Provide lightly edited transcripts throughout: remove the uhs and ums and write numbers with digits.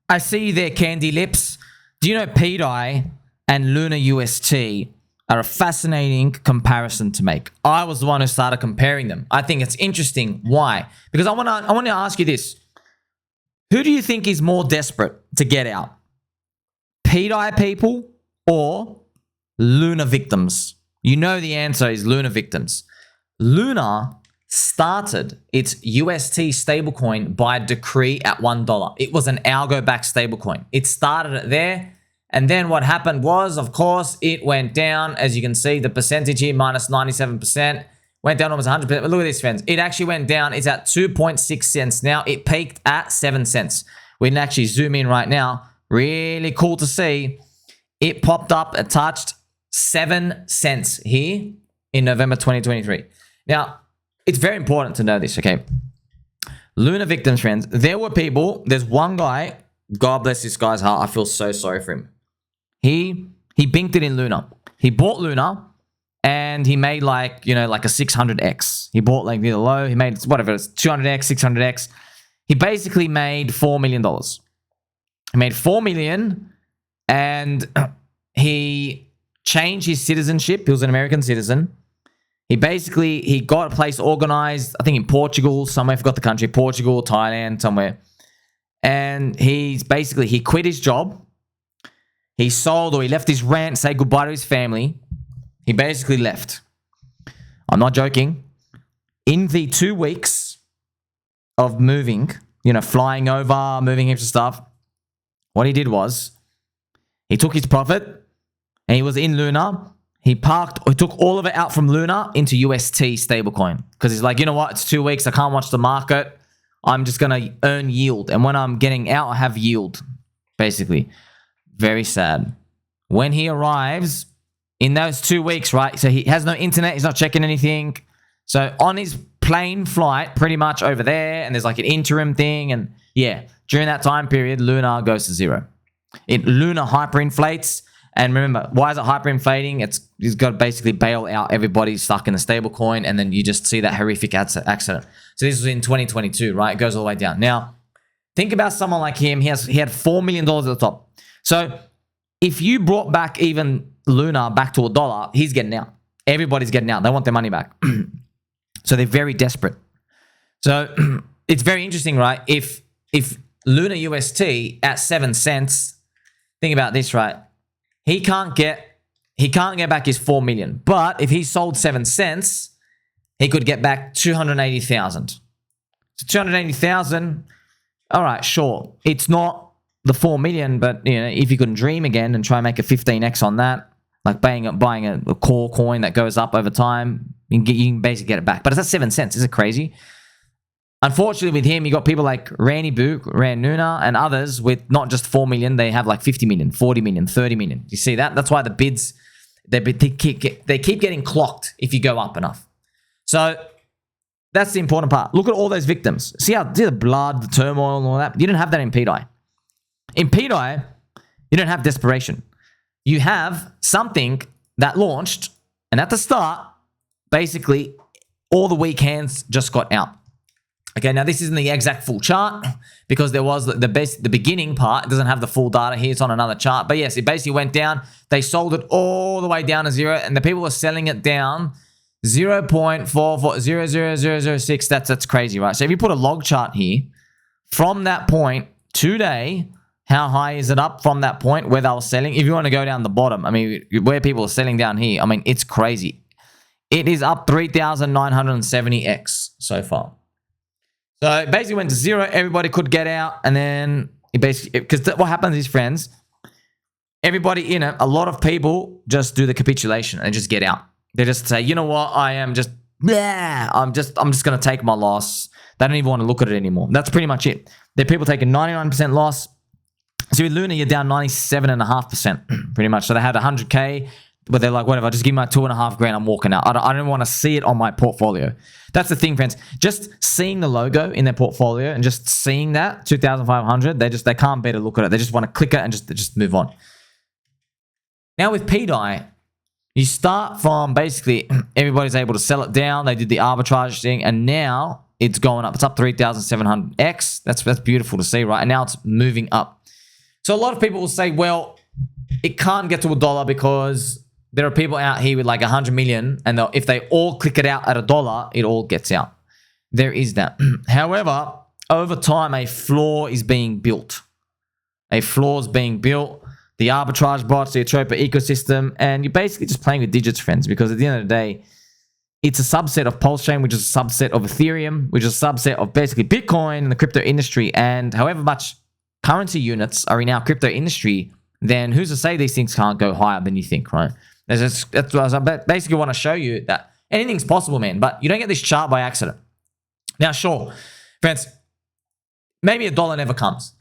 I see you there, Candy Lips. Do you know pDAI and Luna UST are a fascinating comparison to make? I was the one who started comparing them. I think it's interesting. Why? Because I want to ask you this. Who do you think is more desperate to get out? pDAI people or Luna victims? You know the answer is Luna victims. Luna started its UST stablecoin by decree at $1. It was an algo-backed stablecoin. It started it there, and then what happened was, of course, it went down. As you can see, the percentage here, minus 97%, went down almost 100%. But look at this, friends. It actually went down. It's at 2.6 cents now. It peaked at 7 cents. We can actually zoom in right now. Really cool to see. It popped up, it touched 7 cents here in November 2023. Now, it's very important to know this, okay? Luna victims, friends. There were people, there's one guy, God bless this guy's heart. I feel so sorry for him. He binked it in Luna. He bought Luna and he made like, you know, like a 600x. He bought like near the low. He made whatever, it's 200x, 600x. He basically made $4 million. He made $4 million and he changed his citizenship. He was an American citizen. He got a place organized, I think in Portugal, somewhere, I forgot the country, Portugal, Thailand, somewhere. And he quit his job. He sold, or he left his rent, say goodbye to his family. He basically left. I'm not joking. In the 2 weeks of moving, you know, flying over, moving heaps of stuff, what he did was, he took his profit and he was in Luna. He took all of it out from Luna into UST stablecoin because he's like, you know what? It's 2 weeks. I can't watch the market. I'm just going to earn yield. And when I'm getting out, I have yield, basically. Very sad. When he arrives in those 2 weeks, right? So he has no internet. He's not checking anything. So on his plane flight, pretty much over there, and there's like an interim thing. And yeah, during that time period, Luna goes to zero. Luna hyperinflates. And remember, why is it hyperinflating? He's got to basically bail out everybody stuck in the stable coin, and then you just see that horrific accident. So this was in 2022, right? It goes all the way down. Now, think about someone like him. He had $4 million at the top. So if you brought back even Luna back to $1, he's getting out. Everybody's getting out. They want their money back. So they're very desperate. So it's very interesting, right? If Luna UST at 7 cents, think about this, right? He can't get back his 4 million. But if he sold 7 cents, he could get back 280,000. So 280,000, all right, sure. It's not the 4 million, but you know, if you could dream again and try and make a 15x on that, like buying a core coin that goes up over time, you can basically get it back. But it's at 7 cents. Is it crazy? Unfortunately, with him, you got people like Randy Book, Ran Nuna, and others with not just 4 million, they have like 50 million, 40 million, 30 million. You see that? That's why the bids, they keep getting clocked if you go up enough. So that's the important part. Look at all those victims. See the blood, the turmoil, and all that? You don't have that in pDAI. In pDAI, you don't have desperation. You have something that launched, and at the start, basically, all the weak hands just got out. Okay, now this isn't the exact full chart because there was the beginning part. It doesn't have the full data here. It's on another chart. But yes, it basically went down. They sold it all the way down to zero, and the people were selling it down 0.440006. That's crazy, right? So if you put a log chart here, from that point today, how high is it up from that point where they were selling? If you want to go down the bottom, I mean, where people are selling down here, I mean, it's crazy. It is up 3,970x so far. So it basically went to zero. Everybody could get out. And then it basically, because what happens is, friends, everybody in it, a lot of people just do the capitulation and just get out. They just say, you know what? I'm just going to take my loss. They don't even want to look at it anymore. That's pretty much it. There are people taking 99% loss. So with Luna, you're down 97.5%, pretty much. So they had 100K, but they're like, whatever, just give me my 2.5 grand, I'm walking out. I don't want to see it on my portfolio. That's the thing, friends. Just seeing the logo in their portfolio and just seeing that 2,500, they can't bear to look at it. They just want to click it and just move on. Now with pDAI, you start from basically everybody's able to sell it down. They did the arbitrage thing, and now it's going up. It's up 3,700x. That's beautiful to see, right? And now it's moving up. So a lot of people will say, well, it can't get to $1 because there are people out here with like 100 million, and if they all click it out at $1, it all gets out. There is that. However, over time, a floor is being built. A floor is being built. The arbitrage bots, the Atropa ecosystem, and you're basically just playing with digits, friends, because at the end of the day, it's a subset of PulseChain, which is a subset of Ethereum, which is a subset of basically Bitcoin and the crypto industry. And however much currency units are in our crypto industry, then who's to say these things can't go higher than you think, right? That's what I basically want to show you, that anything's possible, man, but you don't get this chart by accident. Now, sure, friends, maybe $1 never comes.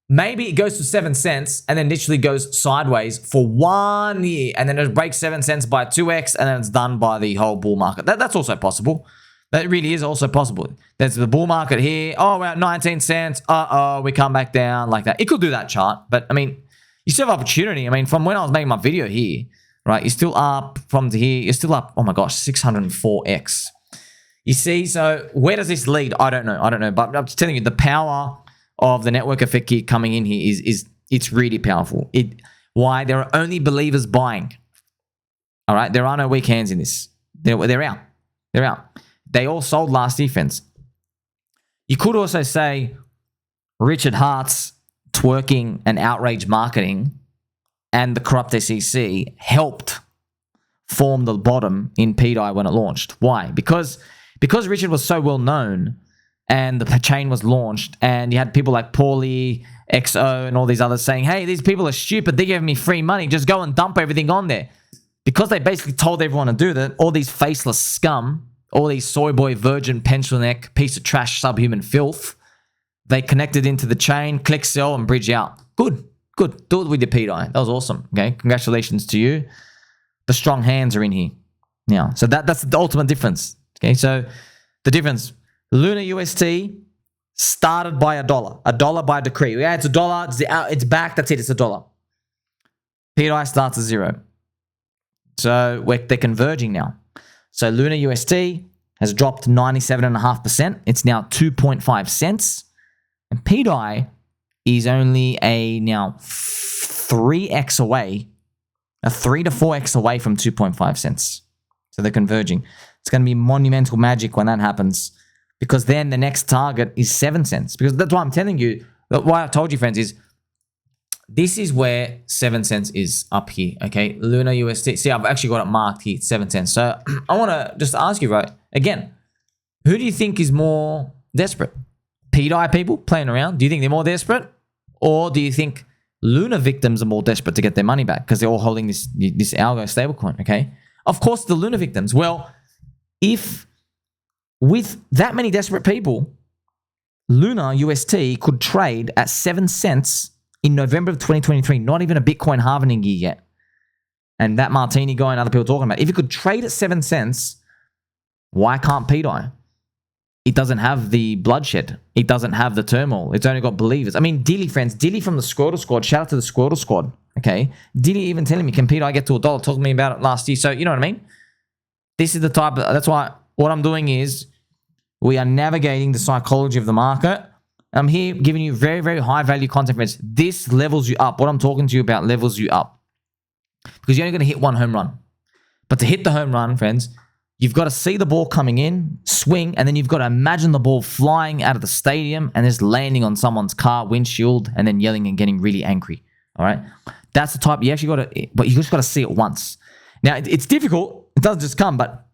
Maybe it goes to 7 cents and then literally goes sideways for 1 year, and then it breaks 7 cents by 2x, and then it's done by the whole bull market. That's also possible. That really is also possible. There's the bull market here. Oh, we're at 19 cents. Uh-oh, we come back down like that. It could do that chart, but I mean, you still have opportunity. I mean, from when I was making my video here, right, you're still up from here. You're still up, oh my gosh, 604x. You see, so where does this lead? I don't know. But I'm just telling you, the power of the network effect here coming in here is it's really powerful. Why? There are only believers buying. All right, there are no weak hands in this. They're out. They're out. They all sold last year, friends. You could also say Richard Hart's twerking and outrage marketing and the corrupt SEC helped form the bottom in pDAI when it launched. Why? Because Richard was so well known, and the chain was launched, and you had people like Paulie, XO, and all these others saying, hey, these people are stupid. They're giving me free money. Just go and dump everything on there. Because they basically told everyone to do that, all these faceless scum, all these soy boy, virgin, pencil neck, piece of trash, subhuman filth, they connected into the chain, click sell, and bridge out. Good. Do it with your pDAI. That was awesome. Okay, congratulations to you. The strong hands are in here now. So that's the ultimate difference. Okay, so the difference... Luna UST started by $1 by decree. Yeah, it's $1. It's back. That's it. It's $1. pDAI starts at 0. So they're converging now. So Luna UST has dropped 97.5%. It's now 2.5 cents. And pDAI is only now 3x away, 3 to 4x away from 2.5 cents. So they're converging. It's going to be monumental magic when that happens. Because then the next target is 7 cents. Because that's why I'm telling you, why I told you, friends, is this is where 7 cents is up here, okay? Luna UST. See, I've actually got it marked here, 7 cents. So I want to just ask you, right, again, who do you think is more desperate? pDAI people playing around? Do you think they're more desperate? Or do you think Luna victims are more desperate to get their money back because they're all holding this algo stablecoin, okay? Of course, the Luna victims. Well, if... with that many desperate people, Luna UST could trade at 7 cents in November of 2023, not even a Bitcoin halving year yet. And that martini guy and other people talking about, if it could trade at 7 cents, why can't pDAI? It doesn't have the bloodshed. It doesn't have the turmoil. It's only got believers. I mean, Dilly, friends, Dilly from the Squirtle Squad, shout out to the Squirtle Squad, okay? Dilly even telling me, can pDAI get to $1? Talking to me about it last year. So, you know what I mean? This is the type of, that's why what I'm doing is, we are navigating the psychology of the market. I'm here giving you very, very high value content, friends. This levels you up. What I'm talking to you about levels you up. Because you're only going to hit one home run. But to hit the home run, friends, you've got to see the ball coming in, swing, and then you've got to imagine the ball flying out of the stadium and just landing on someone's car windshield and then yelling and getting really angry. All right? That's the type. You actually got to, but you just got to see it once. Now, it's difficult. It doesn't just come, but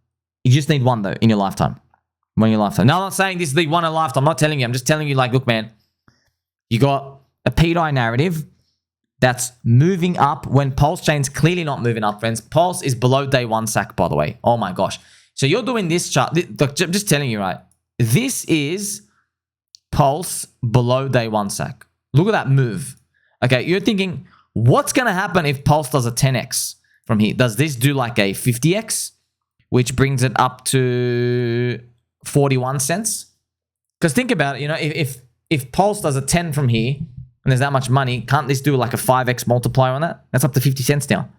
you just need one, though, in your lifetime. Now, I'm not saying this is the one in a lifetime. I'm not telling you. I'm just telling you, like, look, man, you got a pDAI narrative that's moving up when PulseChain's clearly not moving up, friends. Pulse is below day 1 sack, by the way. Oh, my gosh. So you're doing this chart. Look, I'm just telling you, right? This is Pulse below day 1 sack. Look at that move. Okay, you're thinking, what's going to happen if Pulse does a 10x from here? Does this do like a 50x, which brings it up to 41 cents? Because think about it, you know, if Pulse does a 10 from here and there's that much money, can't this do like a 5x multiplier on that? That's up to 50 cents now.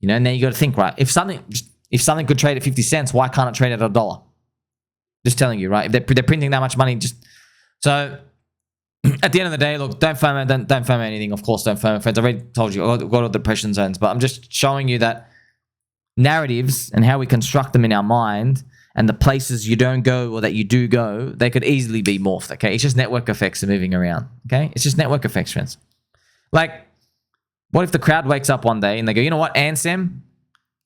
You know, and then you got to think, right, if something could trade at 50 cents, why can't it trade at $1? Just telling you, right? If they're printing that much money, just so at the end of the day, look, don't FOMO, don't FOMO anything. Of course, don't FOMO, friends. I already told you, I've got all the depression zones, but I'm just showing you that narratives and how we construct them in our mind and the places you don't go or that you do go, they could easily be morphed, okay? It's just network effects are moving around, okay? It's just network effects, friends. Like, what if the crowd wakes up one day and they go, you know what, Ansem,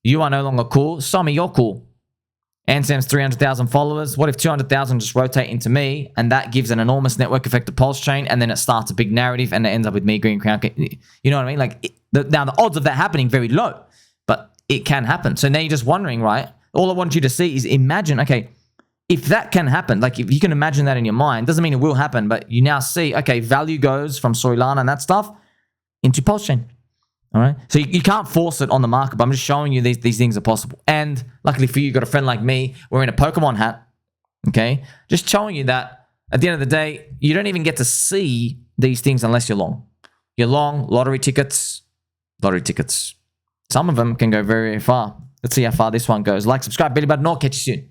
you are no longer cool. Somi, you're cool. Ansem's 300,000 followers. What if 200,000 just rotate into me and that gives an enormous network effect to PulseChain and then it starts a big narrative and it ends up with me, Green Crown. You know what I mean? Like, now the odds of that happening very low, but it can happen. So now you're just wondering, right? All I want you to see is imagine, okay, if that can happen, like if you can imagine that in your mind, doesn't mean it will happen, but you now see, okay, value goes from Solana and that stuff into PulseChain. All right. So you can't force it on the market, but I'm just showing you these things are possible. And luckily for you, you've got a friend like me wearing a Pokemon hat. Okay. Just showing you that at the end of the day, you don't even get to see these things unless you're long. You're long, lottery tickets. Some of them can go very, very far. Let's see how far this one goes. Like, subscribe, belly button, or catch you soon.